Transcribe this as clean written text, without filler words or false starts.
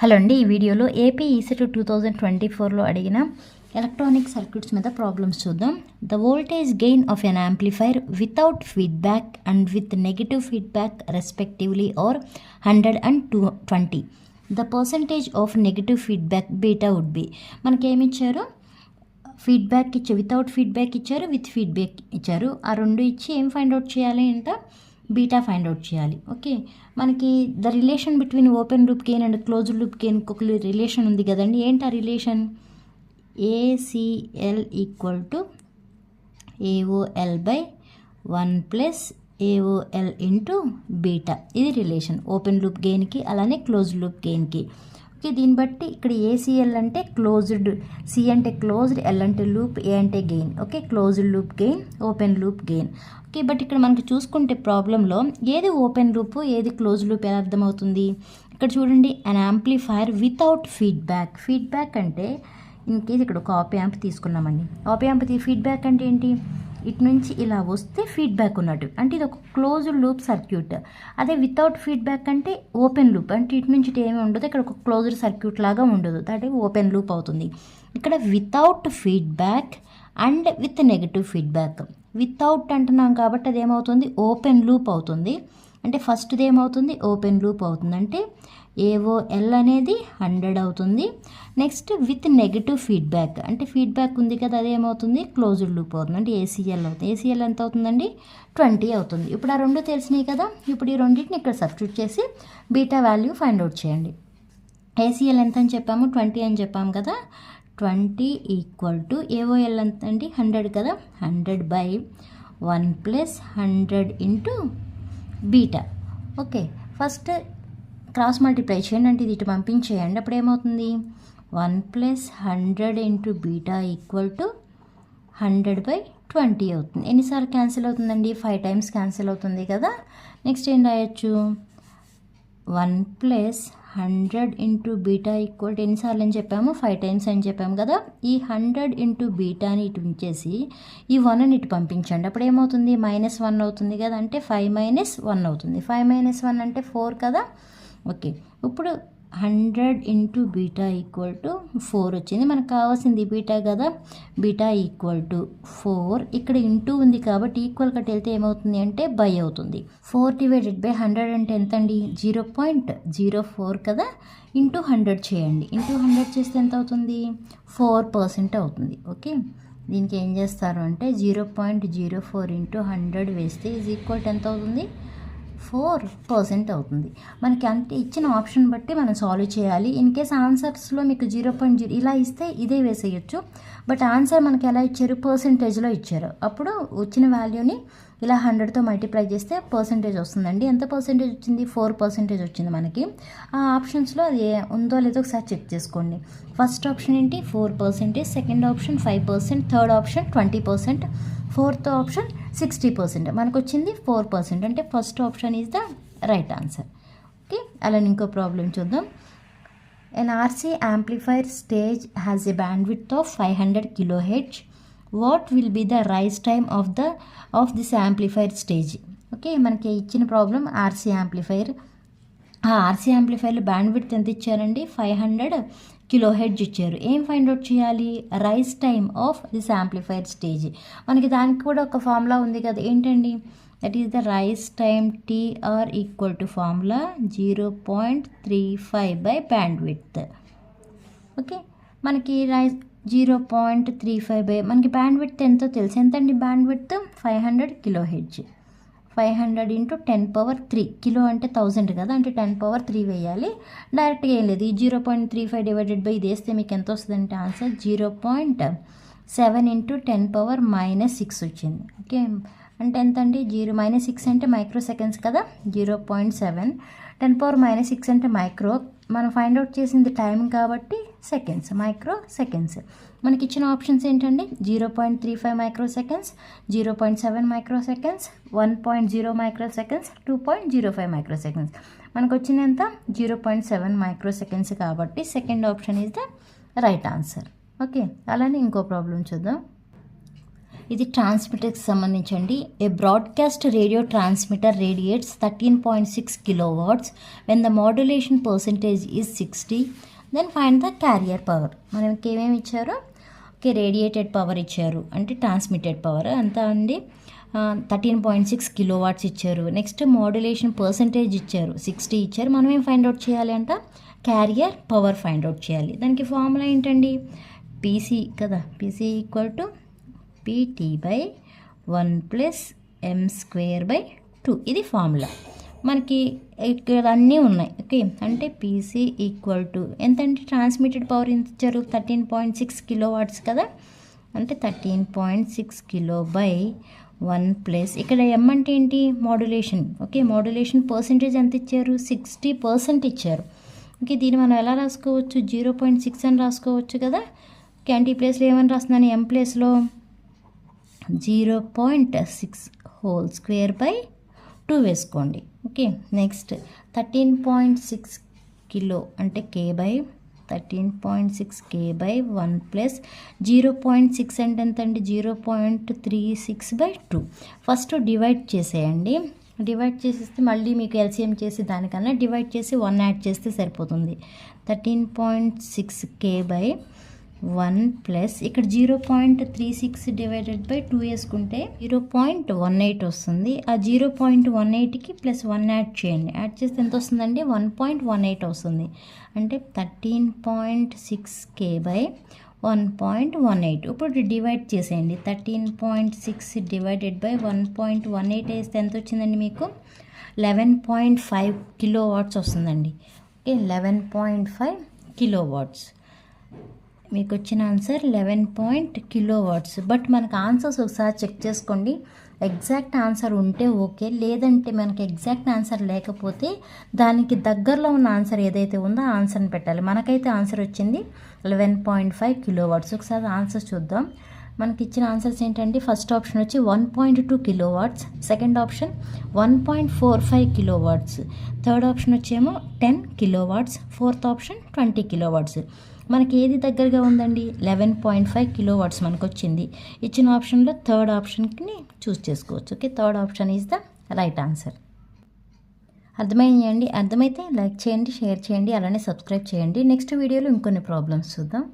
Hello అండి, ఈ వీడియోలో ఏపీ ఈసెట్ 2024లో అడిగిన ఎలక్ట్రానిక్ సర్క్యూట్స్ మీద ప్రాబ్లమ్స్ చూద్దాం. The voltage gain of an amplifier without feedback and with negative feedback respectively are 100 and 220. The percentage of negative feedback beta would be. మనకేమి ఇచ్చారు? Feedback ఇచ్చారు, వితౌట్ ఫీడ్బ్యాక్ ఇచ్చారు, with feedback ఇచ్చారు. ఆ రెండు ఇచ్చి ఏం ఫైండ్ అవుట్ చేయాలి అంటే బీటా ఫైండ్ అవుట్ చేయాలి. ఓకే, మనకి the relation between open loop gain and closed loop gain ఒక రిలేషన్ ఉంది కదండి. ఏంటి ఆ relation? ACL equal to AOL by 1 + AOL into beta. ఇది రిలేషన్ ఓపెన్ లూప్ గెయిన్కి అలానే క్లోజ్డ్ లూప్ గెయిన్కి. ఓకే, దీన్ని బట్టి ఇక్కడ ఏసీఎల్ అంటే క్లోజ్డ్, సి అంటే క్లోజ్డ్, ఎల్ అంటే లూప్, ఏ అంటే gain. Okay, closed loop gain, open loop gain. Okay, but ఇక్కడ మనకి చూసుకుంటే ప్రాబ్లంలో ఏది ఓపెన్ లూప్ ఏది క్లోజ్ లూప్ ఎలా అర్థమవుతుంది? ఇక్కడ చూడండి, అన్ యాంప్లిఫైర్ వితౌట్ ఫీడ్బ్యాక్. ఫీడ్బ్యాక్ అంటే ఇన్ కేస్ ఇక్కడ ఒక ఆప్ యాంప్ తీసుకున్నామండి. ఆప్ యాంప్ ఫీడ్బ్యాక్ అంటే ఏంటి? ఇటు నుంచి ఇలా వస్తే ఫీడ్బ్యాక్ ఉన్నట్టు, అంటే ఇది ఒక క్లోజ్డ్ లూప్ సర్క్యూట్. అదే వితౌట్ ఫీడ్బ్యాక్ అంటే ఓపెన్ లూప్, అంటే ఇటు నుంచి ఇటు ఏమీ ఉండదు, ఇక్కడ ఒక క్లోజ్డ్ సర్క్యూట్ లాగా ఉండదు, దట్ ఓపెన్ లూప్ అవుతుంది. ఇక్కడ without feedback and with negative feedback. Without అంటున్నాం కాబట్టి అది ఏమవుతుంది? ఓపెన్ లూప్ అవుతుంది. అంటే ఫస్ట్ది ఏమవుతుంది? ఓపెన్ లూప్ అవుతుంది, అంటే ఏఓఎల్ అనేది 100 అవుతుంది. నెక్స్ట్ విత్ నెగిటివ్ ఫీడ్బ్యాక్, అంటే ఫీడ్బ్యాక్ ఉంది కదా, అదేమవుతుంది? క్లోజ్డ్ లూప్ అవుతుంది, అంటే ఏసీఎల్ అవుతుంది. ఏసీఎల్ ఎంత అవుతుందండి? 20 అవుతుంది. ఇప్పుడు ఆ రెండు తెలిసినాయి కదా, ఇప్పుడు ఈ రెండింటిని ఇక్కడ సబ్స్టిట్యూట్ చేసి బీటా వాల్యూ ఫైండ్ అవుట్ చేయండి. ఏసీఎల్ ఎంత అని చెప్పాము? 20 అని చెప్పాము కదా. 20 ఈక్వల్ టు ఏఓఎల్ ఎంత అండి? 100 కదా. 100 by 1 + 100 into beta. Okay, first cross multiply చేయండి, అంటే ఇది ఇటు పంపించేయండి. అప్పుడు ఏమవుతుంది? 1 + 100 ఇంటూ బీటా ఈక్వల్ టు 100/20 అవుతుంది. ఎన్నిసార్లు క్యాన్సిల్ అవుతుందండి? 5 టైమ్స్ క్యాన్సిల్ అవుతుంది కదా. నెక్స్ట్ ఏం రాయొచ్చు? 1 + 100 ఇంటూ బీటా ఈక్వల్ టు ఎన్నిసార్లు అని చెప్పాము? 5 టైమ్స్ అని చెప్పాము కదా. ఈ 100 ఇంటూ బీటాని ఇటు ఉంచేసి ఈ 1ని ఇటు పంపించండి. అప్పుడు ఏమవుతుంది? -1 అవుతుంది కదా, అంటే 5 - 1 అవుతుంది. 5 - 1 అంటే 4 కదా. ఓకే, ఇప్పుడు 100 ఇంటూ బీటా ఈక్వల్ టు 4 వచ్చింది. మనకు కావాల్సింది బీటా కదా. బీటా ఈక్వల్ టు 4, ఇక్కడ ఇంటూ ఉంది కాబట్టి ఈక్వల్ కట్ వెళ్తే ఏమవుతుంది అంటే బై అవుతుంది. 4/100 అంటే ఎంత అండి? 0.04 కదా. ఇంటూ 100 చేయండి. ఇంటూ 100 చేస్తే ఎంత అవుతుంది? 4% అవుతుంది. ఓకే, దీనికి ఏం చేస్తారు అంటే 0.04 ఇంటూ 100 వేస్తే ఈజ్ ఈక్వల్ టు ఎంత అవుతుంది? 4% అవుతుంది. మనకి అంటే ఇచ్చిన ఆప్షన్ బట్టి మనం సాల్వ్ చేయాలి. ఇన్ కేస్ ఆన్సర్స్లో మీకు 0.0 ఇలా ఇస్తే ఇదే వేసేయచ్చు. బట్ ఆన్సర్ మనకి ఎలా ఇచ్చారు? పర్సెంటేజ్లో ఇచ్చారు. అప్పుడు వచ్చిన వాల్యూని ఇలా 100తో మల్టిప్లై చేస్తే పర్సెంటేజ్ వస్తుందండి. ఎంత పర్సెంటేజ్ వచ్చింది? 4% వచ్చింది మనకి. ఆ ఆప్షన్స్లో అది ఉందో లేదో ఒకసారి చెక్ చేసుకోండి. ఫస్ట్ ఆప్షన్ ఏంటి? 4%, second option 5%, third option 20%, fourth option 60%. మనకు వచ్చింది 4%, అంటే first option is the right answer. Okay, అలానే ఇంకో ప్రాబ్లం చూద్దాం. An RC amplifier stage has a bandwidth of 500 kHz. What will be the rise time of this amplifier stage? Okay, మనకి ఇచ్చిన problem RC amplifier. ఆ RC యాంప్లిఫైర్లో bandwidth ఎంత ఇచ్చారండి? 500 kHz ఇచ్చారు. ఏం ఫైండ్ అవుట్ చేయాలి? Rise time of this amplifier stage. మనకి దానికి కూడా ఒక ఫార్ములా ఉంది కదా, ఏంటండి? That is the rise time TR equal to formula 0.35 by bandwidth. Okay, మనకి రైస్ 0.35 బై మనకి బ్యాండ్విడ్త్ ఎంతో తెలుసు. ఎంతండి బ్యాండ్విడ్త్? 500 kHz. 500 ఇంటూ 10^3. కిలో అంటే 1000 కదా, అంటే 10^3 వేయాలి. డైరెక్ట్గా ఏం లేదు, ఈ 0.35 డివైడెడ్ బై ఇది వేస్తే మీకు ఎంత వస్తుందంటే ఆన్సర్ 0.7 ఇంటూ 10⁻⁻6 వచ్చింది. ఓకే, అంటే ఎంత అండి? -6 అంటే మైక్రో సెకండ్స్ కదా. 0.7 10⁻⁻6 అంటే మైక్రో. మనం ఫైండ్ అవుట్ చేసింది టైం కాబట్టి సెకండ్స్, మైక్రో సెకండ్స్. మనకి ఇచ్చిన ఆప్షన్స్ ఏంటండి? 0.35 micro seconds, 0.7 micro seconds, 1.0 micro seconds, 2.05 micro seconds. మనకు వచ్చింది ఎంత? 0.7 మైక్రో సెకండ్స్ కాబట్టి second option is the right answer. Okay, అలానే ఇంకో ప్రాబ్లం చూద్దాం. ఇది ట్రాన్స్మిటర్కి సంబంధించండి. A broadcast radio transmitter radiates 13.6 kilowatts when the modulation percentage is 60. Then find the carrier power. మనకి ఏమేమి ఇచ్చారు? ఓకే, రేడియేటెడ్ పవర్ ఇచ్చారు, అంటే ట్రాన్స్మిటెడ్ పవర్ అంతా అండి 13.6 కిలోవాట్స్ ఇచ్చారు. నెక్స్ట్ మాడ్యులేషన్ పర్సెంటేజ్ ఇచ్చారు, 60 ఇచ్చారు. మనం ఏం ఫైండ్ అవుట్ చేయాలి అంట? క్యారియర్ పవర్ ఫైండ్ అవుట్ చేయాలి. దానికి ఫార్ములా ఏంటండి? పీసీ కదా, PC equal to PT by 1 plus M square by 2. ఇది ఫార్ములా. మనకి ఇక్కడ అన్నీ ఉన్నాయి. ఓకే, అంటే పీసీ ఈక్వల్ టు ఎంతంటే ట్రాన్స్మిటెడ్ పవర్ ఎంత ఇచ్చారు? 13.6 కిలోవాట్స్ కదా, అంటే 13.6 కిలో బై 1 ప్లస్ ఇక్కడ ఎం అంటే ఏంటి? మాడ్యులేషన్. ఓకే, మాడ్యులేషన్ పర్సెంటేజ్ ఎంత ఇచ్చారు? 60% ఇచ్చారు. ఓకే, దీన్ని మనం ఎలా రాసుకోవచ్చు? 0.6 అని రాసుకోవచ్చు కదా. ఓకే, అంటే ఈ ప్లేస్లో ఏమని రాస్తున్నాను? ఎం ప్లేస్లో 0.6 హోల్ స్క్వేర్ బై 2 వేసుకోండి. ఓకే, నెక్స్ట్ 13.6 కిలో అంటే కే బై 13.6 కే బై 1 ప్లస్ 0.6 అంటే ఎంత అండి? 0.36 బై 2. ఫస్ట్ డివైడ్ చేసేయండి. డివైడ్ చేసేస్తే మళ్ళీ మీకు ఎల్సిఎం చేసి దానికన్నా డివైడ్ చేసి 1 యాడ్ చేస్తే సరిపోతుంది. 13.6 కే బై 1 ప్లస్ ఇక్కడ 0.36 డివైడెడ్ బై 2 వేసుకుంటే 0.18 వస్తుంది. ఆ 0.18కి ప్లస్ 1 యాడ్ చేయండి. యాడ్ చేస్తే ఎంత వస్తుందండి? 1.18 వస్తుంది. అంటే 13.6 కే బై 1.18. ఇప్పుడు డివైడ్ చేసేయండి. 13.6 డివైడెడ్ బై 1.18 వేస్తే ఎంత వచ్చిందండి మీకు? 11.5 కిలో వాట్స్ వస్తుందండి. ఓకే, 11.5 కిలో వాట్స్ మీకు వచ్చిన ఆన్సర్ 11 కిలో వాట్స్. బట్ మనకు ఆన్సర్స్ ఒకసారి చెక్ చేసుకోండి. ఎగ్జాక్ట్ ఆన్సర్ ఉంటే ఓకే, లేదంటే మనకి ఎగ్జాక్ట్ ఆన్సర్ లేకపోతే దానికి దగ్గరలో ఉన్న ఆన్సర్ ఏదైతే ఉందో ఆ ఆన్సర్ని పెట్టాలి. మనకైతే ఆన్సర్ వచ్చింది 11.5 కిలో వాట్స్. ఒకసారి ఆన్సర్ చూద్దాం. మనకి ఇచ్చిన ఆన్సర్స్ ఏంటంటే ఫస్ట్ ఆప్షన్ వచ్చి 1.2 kilo watts, second option 1.45 kilo watts, third option వచ్చేమో 10 kilo watts, fourth option 20 kilo watts. మనకి ఏది దగ్గరగా ఉందండి? 11.5 కిలో వాట్స్ మనకు వచ్చింది. ఇచ్చిన ఆప్షన్లో థర్డ్ ఆప్షన్కి చూస్ చేసుకోవచ్చు. Okay, third option is the right answer. అర్థమైందండి? అర్థమైతే లైక్ చేయండి, షేర్ చేయండి, అలానే సబ్స్క్రైబ్ చేయండి. నెక్స్ట్ వీడియోలో ఇంకొన్ని ప్రాబ్లమ్స్ చూద్దాం.